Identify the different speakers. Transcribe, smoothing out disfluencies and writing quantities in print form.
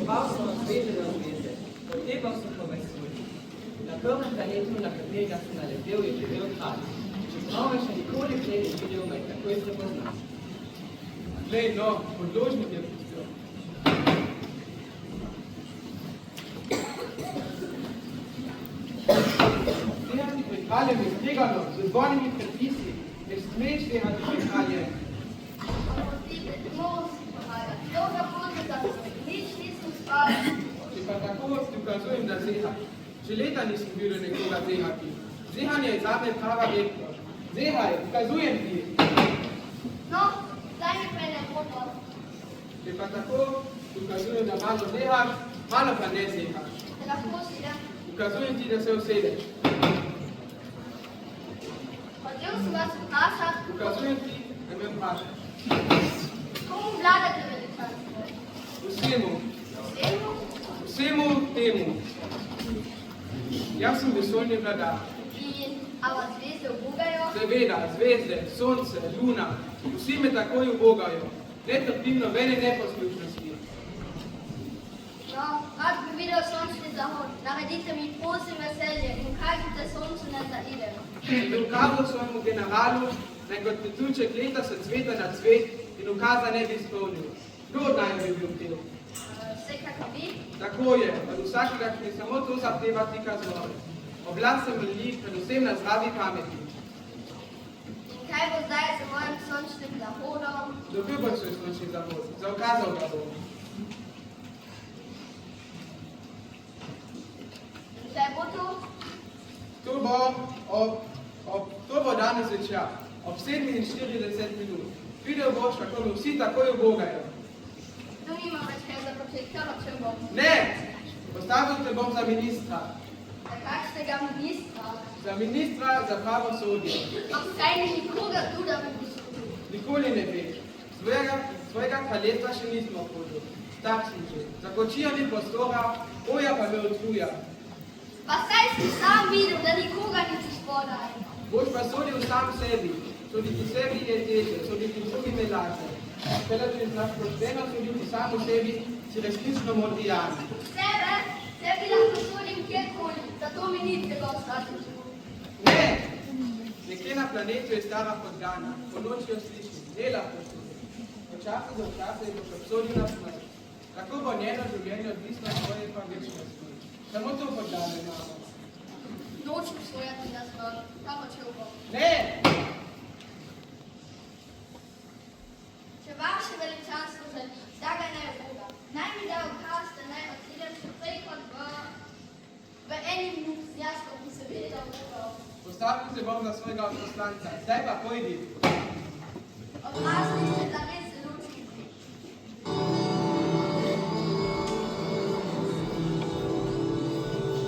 Speaker 1: Potoval sem od zvezde do zvezde, potepal sem po vesolju. Na prvem planetu, na katerega sem naletel, je živel kralj. Čeprav me še nikoli prej ni videl, me je takoj prepoznal.
Speaker 2: Glej, no, podložnik je pustil. Dehati pred kraljem je skregano, z zvornimi predpisi, ne smeš dehati pred kraljem. Če pa tako ti ukazujem, da zehaš. Že leta nisem videl nekoga zehati. Zehanje je zame prava vednost. Zehaj, ukazujem ti.
Speaker 3: No, daj mi prene foto.
Speaker 2: Če pa tako ti ukazujem, da malo zehaš, malo pa ne zehaš.
Speaker 3: Te lahko sedem.
Speaker 2: Ukazujem ti, da se usedeš.
Speaker 3: Hotel sem vas vprašati,
Speaker 2: Ukazujem ti, da me vprašaš.
Speaker 3: komu vladate veličanstvo?
Speaker 2: Vsemu,
Speaker 3: Vsemu?
Speaker 2: vsemu temu. Jaz sem vesoljni vladar.
Speaker 3: In a vas zvezde ubogajo?
Speaker 2: Seveda, zvezde, sonce, luna, vsi me takoj ubogajo. Ne trpim nobene neposlušnosti.
Speaker 3: No, rad bi videl sončni zahod. Naredite mi prosim veselje in kažite soncu ne zaide.
Speaker 2: Če bi ukazal svojemu generalu, naj kot petuček leta se cveta na cvet in ukaza ne bi izpolnil. Kdo naj bi bil tel?
Speaker 3: Vsekakor vi?
Speaker 2: Tako je, od vsakega, ki samo to zahteva, tika zlore. Oblast se mrli, predvsem na zdravi pameti.
Speaker 3: In kaj bo zdaj z mojim sončnim zahodom?
Speaker 2: Dobil bo svoj sončni zahod, zaukazal ga bom.
Speaker 3: In kaj bo to?
Speaker 2: To bo danes večer, ob 47 minut. Videl boš, kako me vsi takoj ubogajo.
Speaker 3: Tu nimam več kaj za početi, kar očem bom.
Speaker 2: Ne! Postavil te bom za ministra.
Speaker 3: Za kakšnega ministra?
Speaker 2: Za ministra za pravosodje.
Speaker 3: Ampak kaj ni nikoga tu, da bi poslušal?
Speaker 2: Nikoli ne veš. Svojega kraljestva še nismo hodili. Tak sem že. Za kočijo ni prostora, hoja pa me utruja.
Speaker 3: Pa saj si sam videl, da nikoga nisi spodaj.
Speaker 2: Boš pa sodil sam sebi. Soditi sebi je teže, soditi drugim je lažje. Kadar če znaš pošteno soditi samo sebi, si resnično modrijani.
Speaker 3: Sebe lahko sodim kjerkoli, zato mi ni treba ostati v životu.
Speaker 2: Ne! Nekje na planetu je stara podgana, po noči jo slišim, ne lahko slišim. Od časa do časa je boš obsodil na smrt. Tako bo njeno življenje odvisno od svoje pa večnosti. Samo to podgane imamo.
Speaker 3: Nočem svojati na smrt, kam očel bom.
Speaker 2: Ne!
Speaker 3: Če vaše veličanstvo želi, da ga ne uboga, naj mi da ukaz, da naj odidem še prej kot v eni minuti, jaz pa bi se vedela ubogal.
Speaker 2: Postavil se bom za svojega poslanca, zdaj pa pojdi.
Speaker 3: Odmazali ste, da res